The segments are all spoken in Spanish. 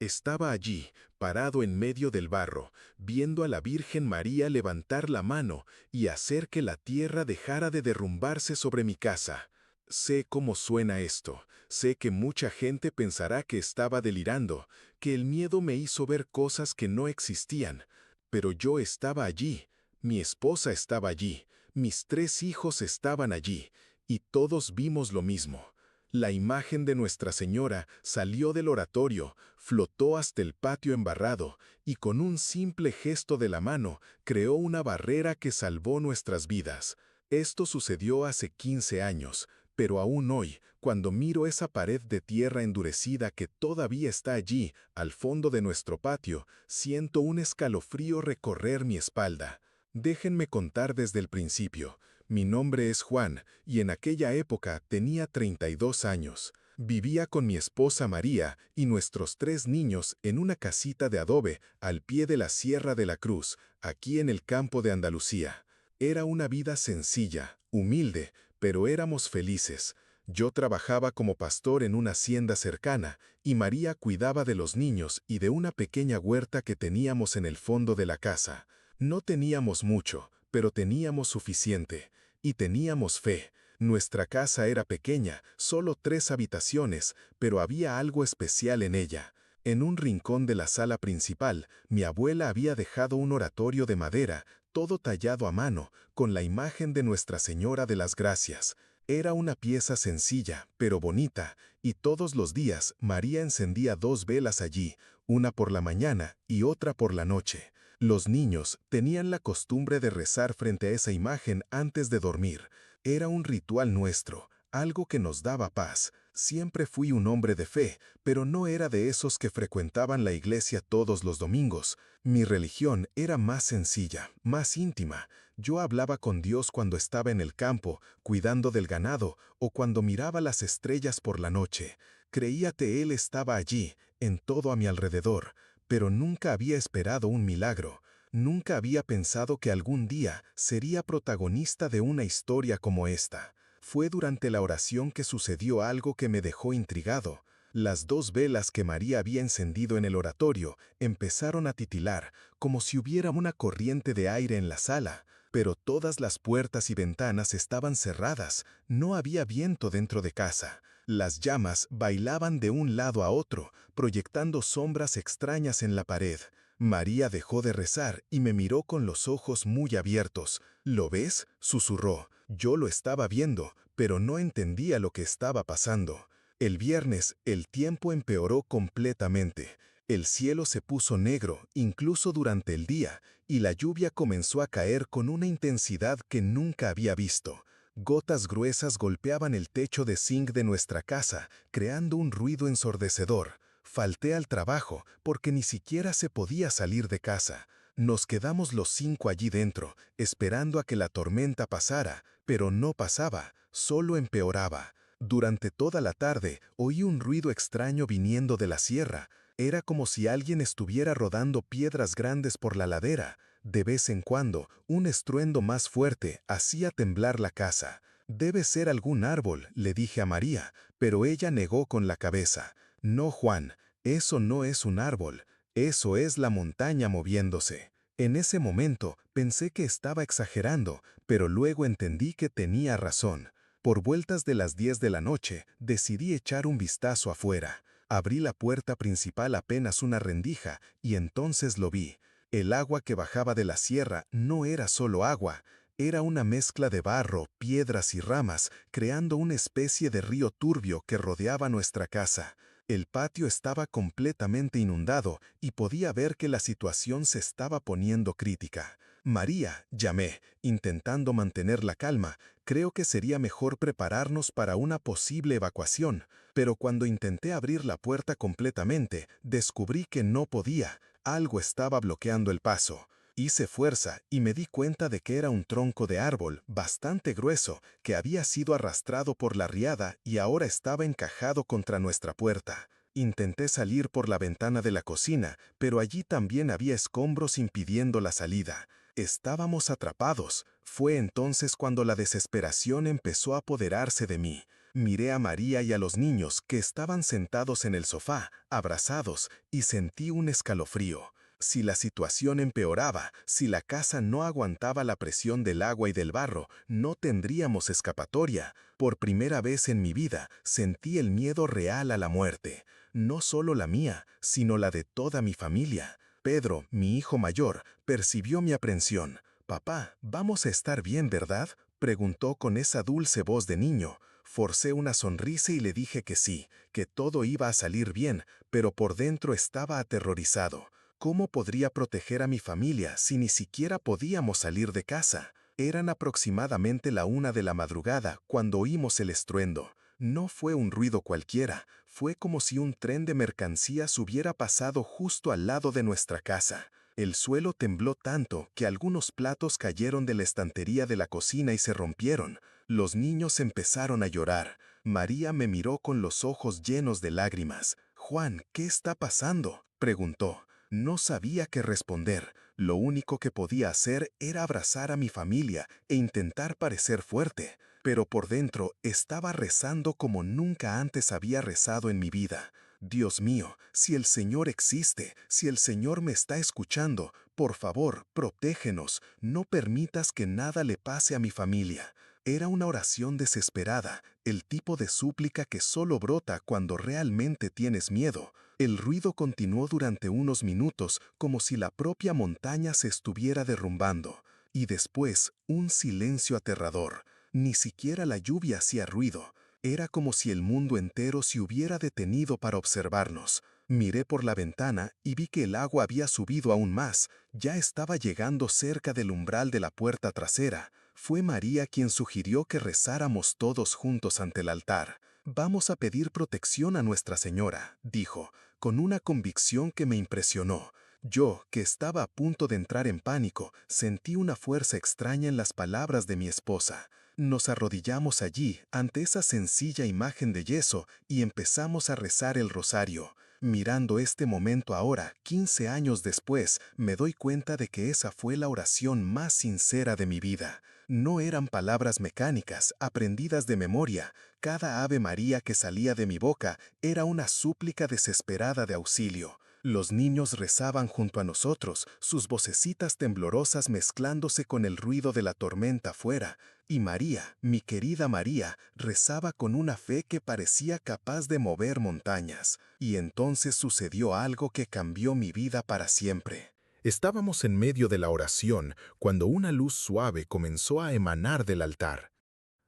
Estaba allí, parado en medio del barro, viendo a la Virgen María levantar la mano y hacer que la tierra dejara de derrumbarse sobre mi casa. Sé cómo suena esto, sé que mucha gente pensará que estaba delirando, que el miedo me hizo ver cosas que no existían, pero yo estaba allí, mi esposa estaba allí, mis 3 hijos estaban allí, y todos vimos lo mismo. La imagen de Nuestra Señora salió del oratorio, flotó hasta el patio embarrado y con un simple gesto de la mano creó una barrera que salvó nuestras vidas. Esto sucedió hace 15 años, pero aún hoy, cuando miro esa pared de tierra endurecida que todavía está allí, al fondo de nuestro patio, siento un escalofrío recorrer mi espalda. Déjenme contar desde el principio. Mi nombre es Juan, y en aquella época tenía 32 años. Vivía con mi esposa María y nuestros 3 niños en una casita de adobe al pie de la Sierra de la Cruz, aquí en el campo de Andalucía. Era una vida sencilla, humilde, pero éramos felices. Yo trabajaba como pastor en una hacienda cercana, y María cuidaba de los niños y de una pequeña huerta que teníamos en el fondo de la casa. No teníamos mucho, pero teníamos suficiente. Y teníamos fe. Nuestra casa era pequeña, solo 3 habitaciones, pero había algo especial en ella. En un rincón de la sala principal, mi abuela había dejado un oratorio de madera, todo tallado a mano, con la imagen de Nuestra Señora de las Gracias. Era una pieza sencilla, pero bonita, y todos los días María encendía 2 velas allí, una por la mañana y otra por la noche. Los niños tenían la costumbre de rezar frente a esa imagen antes de dormir. Era un ritual nuestro, algo que nos daba paz. Siempre fui un hombre de fe, pero no era de esos que frecuentaban la iglesia todos los domingos. Mi religión era más sencilla, más íntima. Yo hablaba con Dios cuando estaba en el campo, cuidando del ganado, o cuando miraba las estrellas por la noche. Creía que Él estaba allí, en todo a mi alrededor, pero nunca había esperado un milagro. Nunca había pensado que algún día sería protagonista de una historia como esta. Fue durante la oración que sucedió algo que me dejó intrigado. Las 2 velas que María había encendido en el oratorio empezaron a titilar, como si hubiera una corriente de aire en la sala, pero todas las puertas y ventanas estaban cerradas, no había viento dentro de casa. Las llamas bailaban de un lado a otro, proyectando sombras extrañas en la pared. María dejó de rezar y me miró con los ojos muy abiertos. ¿Lo ves?, susurró. Yo lo estaba viendo, pero no entendía lo que estaba pasando. El viernes, el tiempo empeoró completamente. El cielo se puso negro, incluso durante el día, y la lluvia comenzó a caer con una intensidad que nunca había visto. Gotas gruesas golpeaban el techo de zinc de nuestra casa, creando un ruido ensordecedor. Falté al trabajo porque ni siquiera se podía salir de casa. Nos quedamos los 5 allí dentro, esperando a que la tormenta pasara, pero no pasaba, solo empeoraba. Durante toda la tarde oí un ruido extraño viniendo de la sierra. Era como si alguien estuviera rodando piedras grandes por la ladera. De vez en cuando, un estruendo más fuerte hacía temblar la casa. «Debe ser algún árbol», le dije a María, pero ella negó con la cabeza. «No, Juan, eso no es un árbol, eso es la montaña moviéndose». En ese momento pensé que estaba exagerando, pero luego entendí que tenía razón. Por vueltas de las 10 de la noche, decidí echar un vistazo afuera. Abrí la puerta principal apenas una rendija y entonces lo vi. El agua que bajaba de la sierra no era solo agua, era una mezcla de barro, piedras y ramas, creando una especie de río turbio que rodeaba nuestra casa. El patio estaba completamente inundado y podía ver que la situación se estaba poniendo crítica. «María», llamé, intentando mantener la calma, «creo que sería mejor prepararnos para una posible evacuación». Pero cuando intenté abrir la puerta completamente, descubrí que no podía. Algo estaba bloqueando el paso. Hice fuerza y me di cuenta de que era un tronco de árbol bastante grueso que había sido arrastrado por la riada y ahora estaba encajado contra nuestra puerta. Intenté salir por la ventana de la cocina, pero allí también había escombros impidiendo la salida. Estábamos atrapados. Fue entonces cuando la desesperación empezó a apoderarse de mí. Miré a María y a los niños que estaban sentados en el sofá, abrazados, y sentí un escalofrío. Si la situación empeoraba, si la casa no aguantaba la presión del agua y del barro, no tendríamos escapatoria. Por primera vez en mi vida, sentí el miedo real a la muerte. No solo la mía, sino la de toda mi familia. Pedro, mi hijo mayor, percibió mi aprensión. «Papá, vamos a estar bien, ¿verdad?», preguntó con esa dulce voz de niño. Forcé una sonrisa y le dije que sí, que todo iba a salir bien, pero por dentro estaba aterrorizado. ¿Cómo podría proteger a mi familia si ni siquiera podíamos salir de casa? Eran aproximadamente la 1 de la madrugada cuando oímos el estruendo. No fue un ruido cualquiera, fue como si un tren de mercancías hubiera pasado justo al lado de nuestra casa. El suelo tembló tanto que algunos platos cayeron de la estantería de la cocina y se rompieron. Los niños empezaron a llorar. María me miró con los ojos llenos de lágrimas. «Juan, ¿qué está pasando?», preguntó. No sabía qué responder. Lo único que podía hacer era abrazar a mi familia e intentar parecer fuerte, pero por dentro estaba rezando como nunca antes había rezado en mi vida. «Dios mío, si el Señor existe, si el Señor me está escuchando, por favor, protégenos, no permitas que nada le pase a mi familia». Era una oración desesperada, el tipo de súplica que solo brota cuando realmente tienes miedo. El ruido continuó durante unos minutos como si la propia montaña se estuviera derrumbando. Y después, un silencio aterrador. Ni siquiera la lluvia hacía ruido. Era como si el mundo entero se hubiera detenido para observarnos. Miré por la ventana y vi que el agua había subido aún más. Ya estaba llegando cerca del umbral de la puerta trasera. Fue María quien sugirió que rezáramos todos juntos ante el altar. «Vamos a pedir protección a Nuestra Señora», dijo, con una convicción que me impresionó. Yo, que estaba a punto de entrar en pánico, sentí una fuerza extraña en las palabras de mi esposa. Nos arrodillamos allí, ante esa sencilla imagen de yeso, y empezamos a rezar el rosario. Mirando este momento ahora, 15 años después, me doy cuenta de que esa fue la oración más sincera de mi vida. No eran palabras mecánicas, aprendidas de memoria. Cada Ave María que salía de mi boca era una súplica desesperada de auxilio. Los niños rezaban junto a nosotros, sus vocecitas temblorosas mezclándose con el ruido de la tormenta afuera. Y María, mi querida María, rezaba con una fe que parecía capaz de mover montañas. Y entonces sucedió algo que cambió mi vida para siempre. Estábamos en medio de la oración cuando una luz suave comenzó a emanar del altar.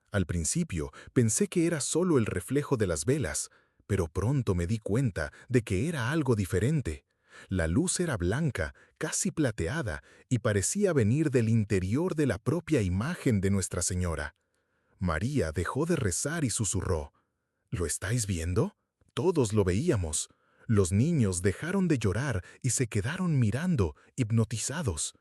Al principio pensé que era solo el reflejo de las velas, pero pronto me di cuenta de que era algo diferente. La luz era blanca, casi plateada, y parecía venir del interior de la propia imagen de Nuestra Señora. María dejó de rezar y susurró: «¿Lo estáis viendo?». Todos lo veíamos. Los niños dejaron de llorar y se quedaron mirando, hipnotizados.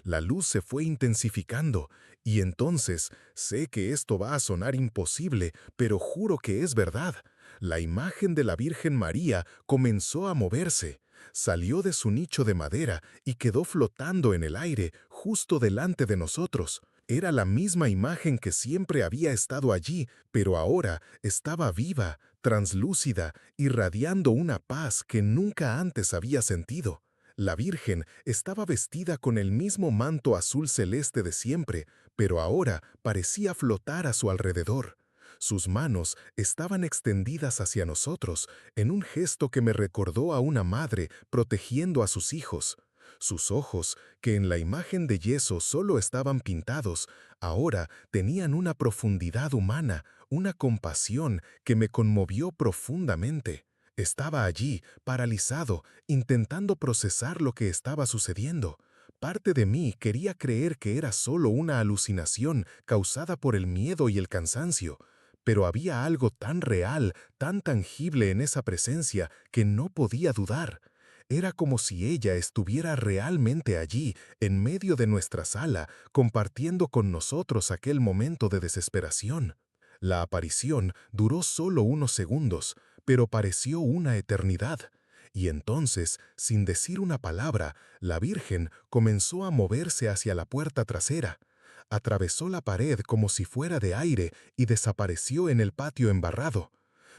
La luz se fue intensificando, y entonces, sé que esto va a sonar imposible, pero juro que es verdad. La imagen de la Virgen María comenzó a moverse. Salió de su nicho de madera y quedó flotando en el aire, justo delante de nosotros. Era la misma imagen que siempre había estado allí, pero ahora estaba viva, translúcida, irradiando una paz que nunca antes había sentido. La Virgen estaba vestida con el mismo manto azul celeste de siempre, pero ahora parecía flotar a su alrededor. Sus manos estaban extendidas hacia nosotros, en un gesto que me recordó a una madre protegiendo a sus hijos. Sus ojos, que en la imagen de yeso solo estaban pintados, ahora tenían una profundidad humana, una compasión que me conmovió profundamente. Estaba allí, paralizado, intentando procesar lo que estaba sucediendo. Parte de mí quería creer que era solo una alucinación causada por el miedo y el cansancio, pero había algo tan real, tan tangible en esa presencia que no podía dudar. Era como si ella estuviera realmente allí, en medio de nuestra sala, compartiendo con nosotros aquel momento de desesperación. La aparición duró solo unos segundos, pero pareció una eternidad. Y entonces, sin decir una palabra, la Virgen comenzó a moverse hacia la puerta trasera. atravesó la pared como si fuera de aire y desapareció en el patio embarrado.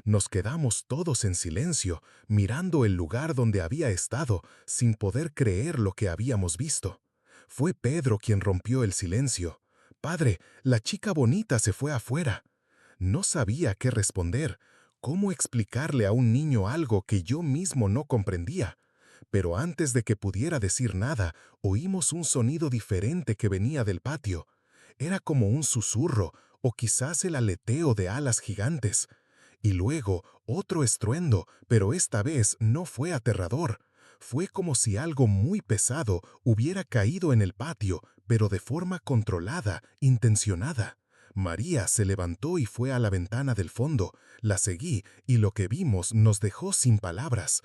Nos quedamos todos en silencio, mirando el lugar donde había estado, sin poder creer lo que habíamos visto. Fue Pedro quien rompió el silencio. «Padre, la chica bonita se fue afuera». No sabía qué responder, cómo explicarle a un niño algo que yo mismo no comprendía. Pero antes de que pudiera decir nada, oímos un sonido diferente que venía del patio. Era como un susurro, o quizás el aleteo de alas gigantes. Y luego otro estruendo, pero esta vez no fue aterrador. Fue como si algo muy pesado hubiera caído en el patio, pero de forma controlada, intencionada. María se levantó y fue a la ventana del fondo. La seguí y lo que vimos nos dejó sin palabras.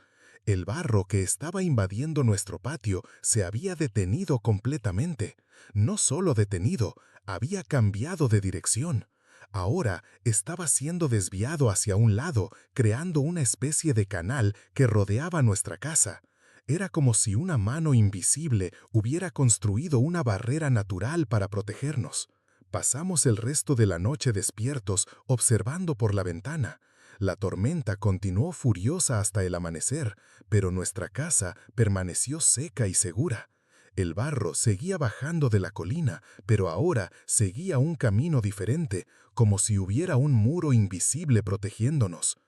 El barro que estaba invadiendo nuestro patio se había detenido completamente. No solo detenido, había cambiado de dirección. Ahora estaba siendo desviado hacia un lado, creando una especie de canal que rodeaba nuestra casa. Era como si una mano invisible hubiera construido una barrera natural para protegernos. Pasamos el resto de la noche despiertos, observando por la ventana. La tormenta continuó furiosa hasta el amanecer, pero nuestra casa permaneció seca y segura. El barro seguía bajando de la colina, pero ahora seguía un camino diferente, como si hubiera un muro invisible protegiéndonos.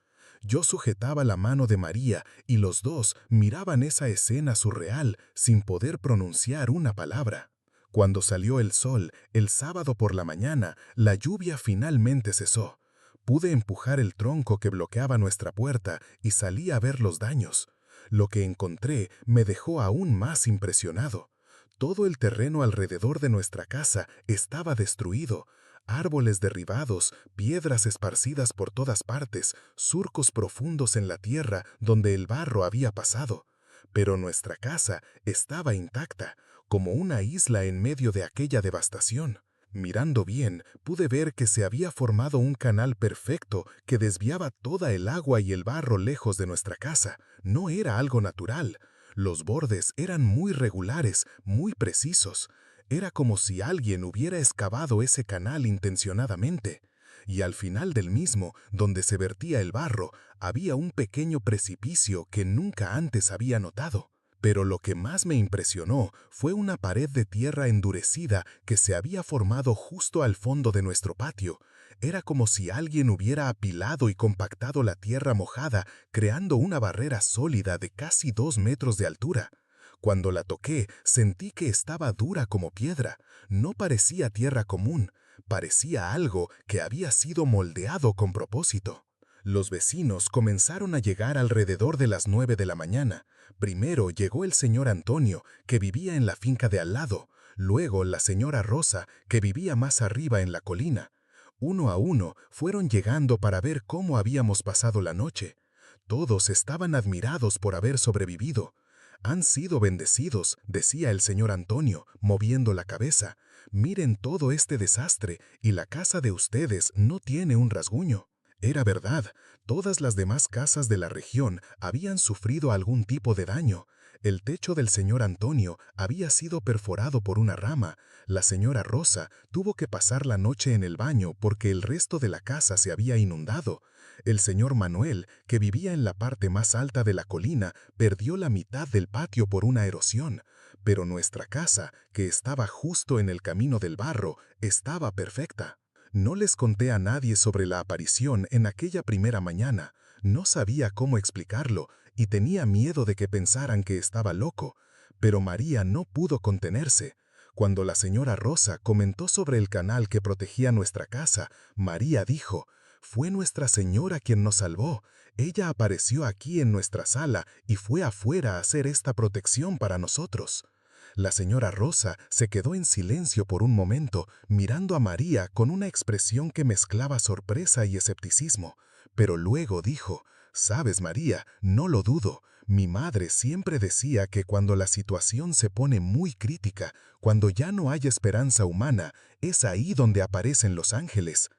Yo sujetaba la mano de María y los dos miraban esa escena surreal sin poder pronunciar una palabra. Cuando salió el sol, el sábado por la mañana, la lluvia finalmente cesó. Pude empujar el tronco que bloqueaba nuestra puerta y salí a ver los daños. Lo que encontré me dejó aún más impresionado. Todo el terreno alrededor de nuestra casa estaba destruido. Árboles derribados, piedras esparcidas por todas partes, surcos profundos en la tierra donde el barro había pasado. Pero nuestra casa estaba intacta, como una isla en medio de aquella devastación. Mirando bien, pude ver que se había formado un canal perfecto que desviaba toda el agua y el barro lejos de nuestra casa. No era algo natural. Los bordes eran muy regulares, muy precisos. Era como si alguien hubiera excavado ese canal intencionadamente. Y al final del mismo, donde se vertía el barro, había un pequeño precipicio que nunca antes había notado. Pero lo que más me impresionó fue una pared de tierra endurecida que se había formado justo al fondo de nuestro patio. Era como si alguien hubiera apilado y compactado la tierra mojada, creando una barrera sólida de casi 2 metros de altura. Cuando la toqué, sentí que estaba dura como piedra. No parecía tierra común, parecía algo que había sido moldeado con propósito. Los vecinos comenzaron a llegar alrededor de las 9 de la mañana. Primero llegó el señor Antonio, que vivía en la finca de al lado. Luego la señora Rosa, que vivía más arriba en la colina. Uno a uno fueron llegando para ver cómo habíamos pasado la noche. Todos estaban admirados por haber sobrevivido. «Han sido bendecidos», decía el señor Antonio, moviendo la cabeza. «Miren todo este desastre y la casa de ustedes no tiene un rasguño». Era verdad, todas las demás casas de la región habían sufrido algún tipo de daño. El techo del señor Antonio había sido perforado por una rama. La señora Rosa tuvo que pasar la noche en el baño porque el resto de la casa se había inundado. El señor Manuel, que vivía en la parte más alta de la colina, perdió la mitad del patio por una erosión. Pero nuestra casa, que estaba justo en el camino del barro, estaba perfecta. No les conté a nadie sobre la aparición en aquella primera mañana. No sabía cómo explicarlo y tenía miedo de que pensaran que estaba loco. Pero María no pudo contenerse. Cuando la señora Rosa comentó sobre el canal que protegía nuestra casa, María dijo: «Fue Nuestra Señora quien nos salvó. Ella apareció aquí en nuestra sala y fue afuera a hacer esta protección para nosotros». La señora Rosa se quedó en silencio por un momento, mirando a María con una expresión que mezclaba sorpresa y escepticismo. Pero luego dijo: «Sabes, María, no lo dudo. Mi madre siempre decía que cuando la situación se pone muy crítica, cuando ya no hay esperanza humana, es ahí donde aparecen los ángeles».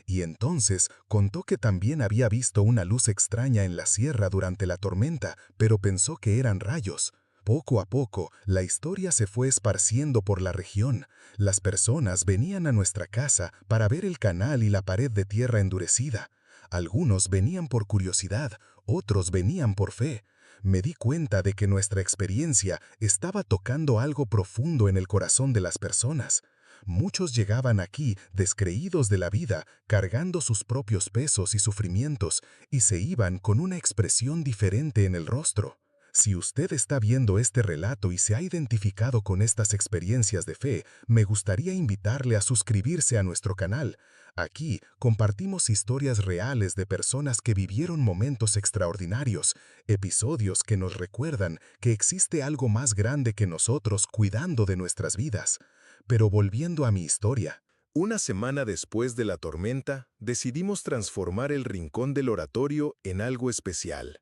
Y entonces contó que también había visto una luz extraña en la sierra durante la tormenta, pero pensó que eran rayos. Poco a poco, la historia se fue esparciendo por la región. Las personas venían a nuestra casa para ver el canal y la pared de tierra endurecida. Algunos venían por curiosidad, otros venían por fe. Me di cuenta de que nuestra experiencia estaba tocando algo profundo en el corazón de las personas. Muchos llegaban aquí descreídos de la vida, cargando sus propios pesos y sufrimientos, y se iban con una expresión diferente en el rostro. Si usted está viendo este relato y se ha identificado con estas experiencias de fe, me gustaría invitarle a suscribirse a nuestro canal. Aquí compartimos historias reales de personas que vivieron momentos extraordinarios, episodios que nos recuerdan que existe algo más grande que nosotros cuidando de nuestras vidas. Pero volviendo a mi historia, Una semana después de la tormenta, decidimos transformar el rincón del oratorio en algo especial.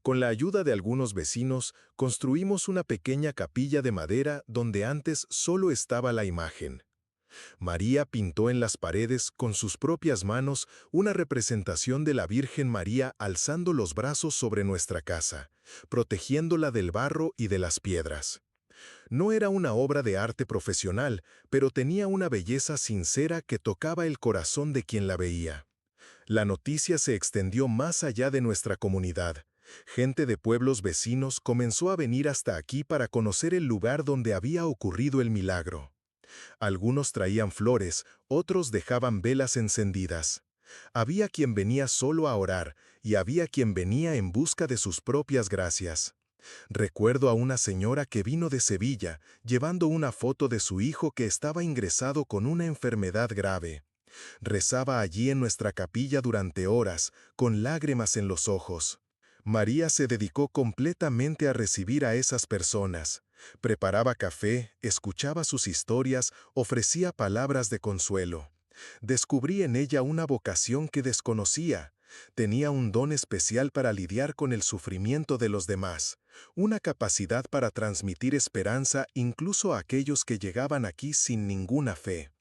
Con la ayuda de algunos vecinos, construimos una pequeña capilla de madera donde antes solo estaba la imagen. María pintó en las paredes con sus propias manos una representación de la Virgen María alzando los brazos sobre nuestra casa, protegiéndola del barro y de las piedras. No era una obra de arte profesional, pero tenía una belleza sincera que tocaba el corazón de quien la veía. La noticia se extendió más allá de nuestra comunidad. Gente de pueblos vecinos comenzó a venir hasta aquí para conocer el lugar donde había ocurrido el milagro. Algunos traían flores, otros dejaban velas encendidas. Había quien venía solo a orar, y había quien venía en busca de sus propias gracias. Recuerdo a una señora que vino de Sevilla, llevando una foto de su hijo que estaba ingresado con una enfermedad grave. Rezaba allí en nuestra capilla durante horas, con lágrimas en los ojos. María se dedicó completamente a recibir a esas personas. Preparaba café, escuchaba sus historias, ofrecía palabras de consuelo. Descubrí en ella una vocación que desconocía. Tenía un don especial para lidiar con el sufrimiento de los demás, una capacidad para transmitir esperanza incluso a aquellos que llegaban aquí sin ninguna fe.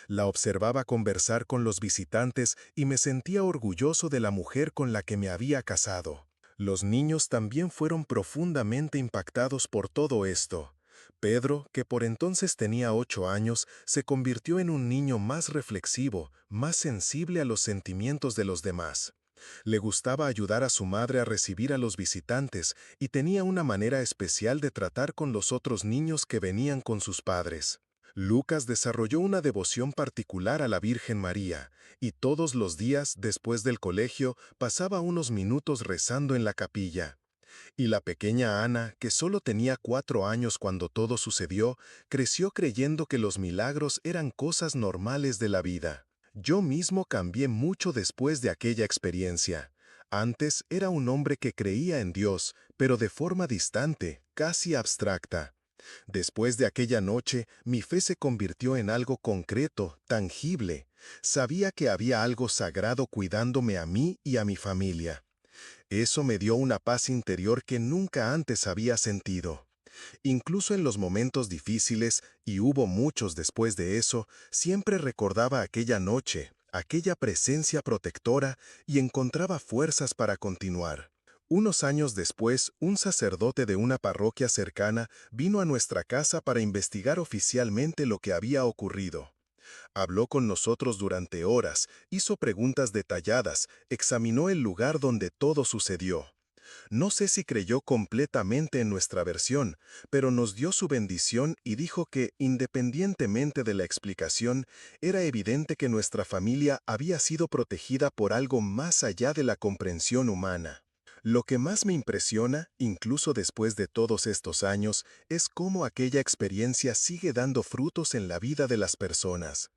La observaba conversar con los visitantes y me sentía orgulloso de la mujer con la que me había casado. Los niños también fueron profundamente impactados por todo esto. Pedro, que por entonces tenía 8 años, se convirtió en un niño más reflexivo, más sensible a los sentimientos de los demás. Le gustaba ayudar a su madre a recibir a los visitantes y tenía una manera especial de tratar con los otros niños que venían con sus padres. Lucas desarrolló una devoción particular a la Virgen María, y todos los días, después del colegio, pasaba unos minutos rezando en la capilla. Y la pequeña Ana, que solo tenía 4 años cuando todo sucedió, creció creyendo que los milagros eran cosas normales de la vida. Yo mismo cambié mucho después de aquella experiencia. Antes era un hombre que creía en Dios, pero de forma distante, casi abstracta. Después de aquella noche, mi fe se convirtió en algo concreto, tangible. Sabía que había algo sagrado cuidándome a mí y a mi familia. Eso me dio una paz interior que nunca antes había sentido. Incluso en los momentos difíciles, y hubo muchos después de eso, siempre recordaba aquella noche, aquella presencia protectora, y encontraba fuerzas para continuar. Unos años después, un sacerdote de una parroquia cercana vino a nuestra casa para investigar oficialmente lo que había ocurrido. Habló con nosotros durante horas, hizo preguntas detalladas, examinó el lugar donde todo sucedió. No sé si creyó completamente en nuestra versión, pero nos dio su bendición y dijo que, independientemente de la explicación, era evidente que nuestra familia había sido protegida por algo más allá de la comprensión humana. Lo que más me impresiona, incluso después de todos estos años, es cómo aquella experiencia sigue dando frutos en la vida de las personas.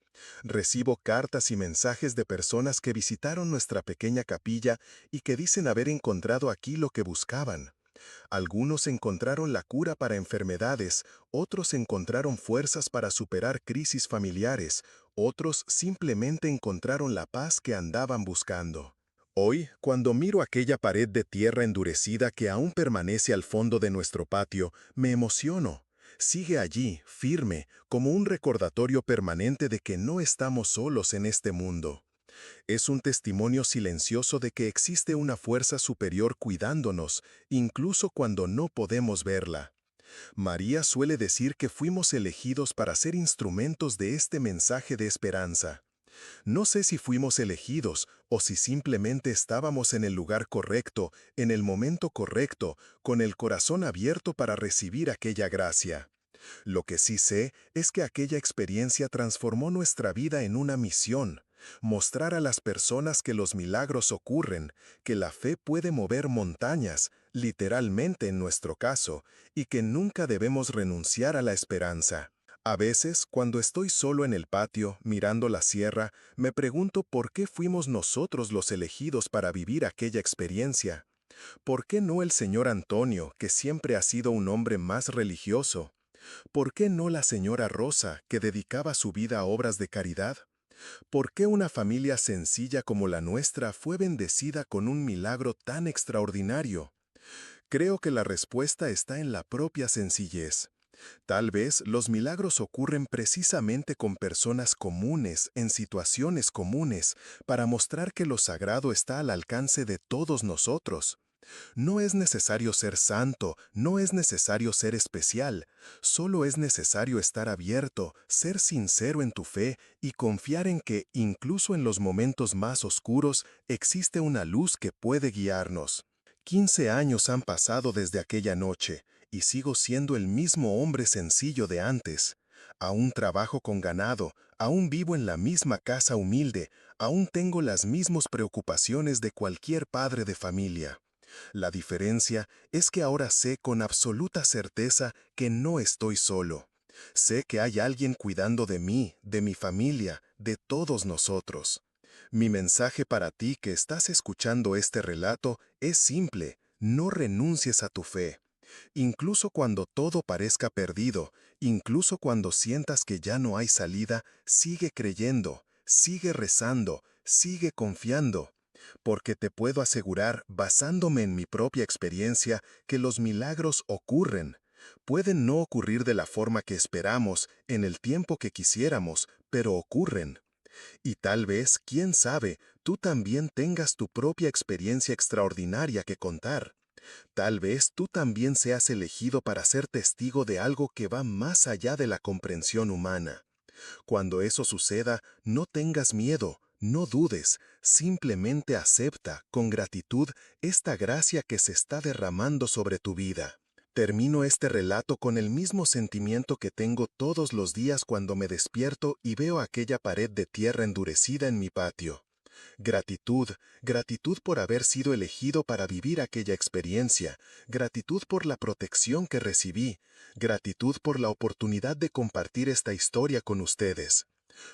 Recibo cartas y mensajes de personas que visitaron nuestra pequeña capilla y que dicen haber encontrado aquí lo que buscaban. Algunos encontraron la cura para enfermedades, otros encontraron fuerzas para superar crisis familiares, otros simplemente encontraron la paz que andaban buscando. Hoy, cuando miro aquella pared de tierra endurecida que aún permanece al fondo de nuestro patio, me emociono. Sigue allí, firme, como un recordatorio permanente de que no estamos solos en este mundo. Es un testimonio silencioso de que existe una fuerza superior cuidándonos, incluso cuando no podemos verla. María suele decir que fuimos elegidos para ser instrumentos de este mensaje de esperanza. No sé si fuimos elegidos o si simplemente estábamos en el lugar correcto, en el momento correcto, con el corazón abierto para recibir aquella gracia. Lo que sí sé es que aquella experiencia transformó nuestra vida en una misión: mostrar a las personas que los milagros ocurren, que la fe puede mover montañas, literalmente en nuestro caso, y que nunca debemos renunciar a la esperanza. A veces, cuando estoy solo en el patio, mirando la sierra, me pregunto por qué fuimos nosotros los elegidos para vivir aquella experiencia. ¿Por qué no el señor Antonio, que siempre ha sido un hombre más religioso? ¿Por qué no la señora Rosa, que dedicaba su vida a obras de caridad? ¿Por qué una familia sencilla como la nuestra fue bendecida con un milagro tan extraordinario? Creo que la respuesta está en la propia sencillez. Tal vez los milagros ocurren precisamente con personas comunes, en situaciones comunes, para mostrar que lo sagrado está al alcance de todos nosotros. No es necesario ser santo, no es necesario ser especial, solo es necesario estar abierto, ser sincero en tu fe y confiar en que, incluso en los momentos más oscuros, existe una luz que puede guiarnos. 15 años han pasado desde aquella noche, y sigo siendo el mismo hombre sencillo de antes. Aún trabajo con ganado, aún vivo en la misma casa humilde, aún tengo las mismas preocupaciones de cualquier padre de familia. La diferencia es que ahora sé con absoluta certeza que no estoy solo. Sé que hay alguien cuidando de mí, de mi familia, de todos nosotros. Mi mensaje para ti que estás escuchando este relato es simple: no renuncies a tu fe. Incluso cuando todo parezca perdido, incluso cuando sientas que ya no hay salida, sigue creyendo, sigue rezando, sigue confiando. Porque te puedo asegurar, basándome en mi propia experiencia, que los milagros ocurren. Pueden no ocurrir de la forma que esperamos, en el tiempo que quisiéramos, pero ocurren. Y tal vez, quién sabe, tú también tengas tu propia experiencia extraordinaria que contar. Tal vez tú también seas elegido para ser testigo de algo que va más allá de la comprensión humana. Cuando eso suceda, no tengas miedo, no dudes, simplemente acepta, con gratitud, esta gracia que se está derramando sobre tu vida. Termino este relato con el mismo sentimiento que tengo todos los días cuando me despierto y veo aquella pared de tierra endurecida en mi patio. Gratitud, gratitud por haber sido elegido para vivir aquella experiencia, gratitud por la protección que recibí, gratitud por la oportunidad de compartir esta historia con ustedes.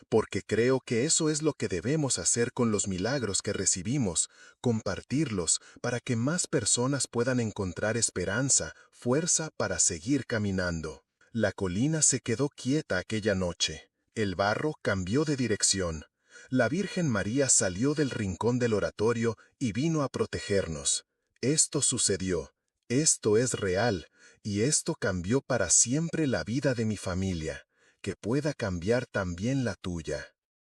Porque creo que eso es lo que debemos hacer con los milagros que recibimos: compartirlos para que más personas puedan encontrar esperanza, fuerza para seguir caminando. La colina se quedó quieta aquella noche. El barro cambió de dirección. La Virgen María salió del rincón del oratorio y vino a protegernos. Esto sucedió, esto es real, y esto cambió para siempre la vida de mi familia. Que pueda cambiar también la tuya.